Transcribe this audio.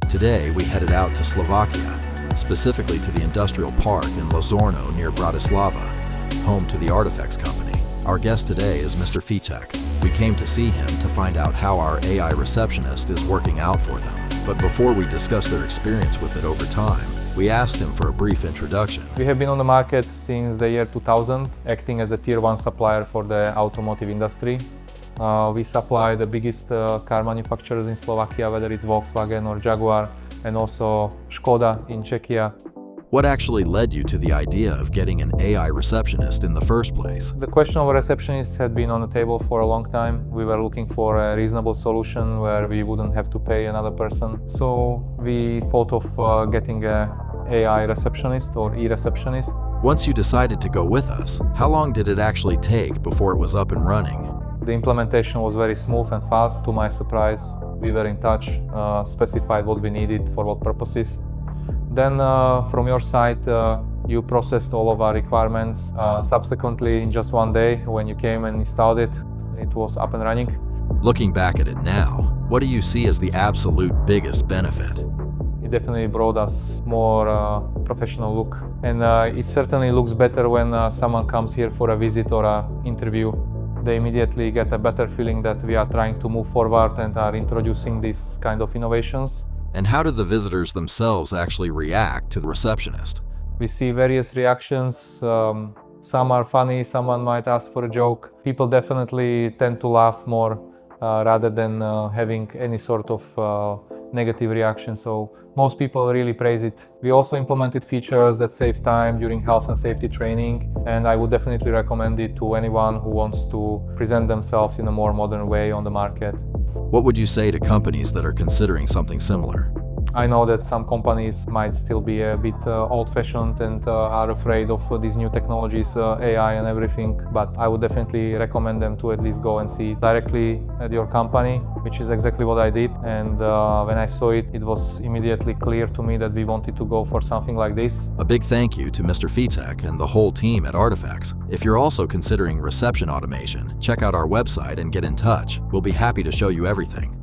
Today, we headed out to Slovakia, specifically to the industrial park in Lozorno near Bratislava, home to the Artifex company. Our guest today is Mr. Ficek. We came to see him to find out how our AI receptionist is working out for them. But before we discuss their experience with it over time, we asked him for a brief introduction. We have been on the market since the year 2000, acting as a tier 1 supplier for the automotive industry. We supply the biggest car manufacturers in Slovakia, whether it's Volkswagen or Jaguar, and also Škoda in Czechia. What actually led you to the idea of getting an AI receptionist in the first place? The question of a receptionist had been on the table for a long time. We were looking for a reasonable solution where we wouldn't have to pay another person. So we thought of getting an AI receptionist or e-receptionist. Once you decided to go with us, how long did it actually take before it was up and running? The implementation was very smooth and fast. To my surprise, we were in touch, specified what we needed for what purposes. Then from your side, you processed all of our requirements. Subsequently, in just one day, when you came and installed it, it was up and running. Looking back at it now, what do you see as the absolute biggest benefit? It definitely brought us more professional look. And it certainly looks better when someone comes here for a visit or an interview. They immediately get a better feeling that we are trying to move forward and are introducing these kind of innovations. And how do the visitors themselves actually react to the receptionist? We see various reactions. Some are funny, someone might ask for a joke. People definitely tend to laugh more rather than having any sort of negative reaction. So most people really praise it. We also implemented features that save time during health and safety training, and I would definitely recommend it to anyone who wants to present themselves in a more modern way on the market. What would you say to companies that are considering something similar? I know that some companies might still be a bit old-fashioned and are afraid of these new technologies, AI and everything, but I would definitely recommend them to at least go and see directly at your company, which is exactly what I did. And when I saw it, it was immediately clear to me that we wanted to go for something like this. A big thank you to Mr. Ficek and the whole team at Artifex. If you're also considering reception automation, check out our website and get in touch. We'll be happy to show you everything.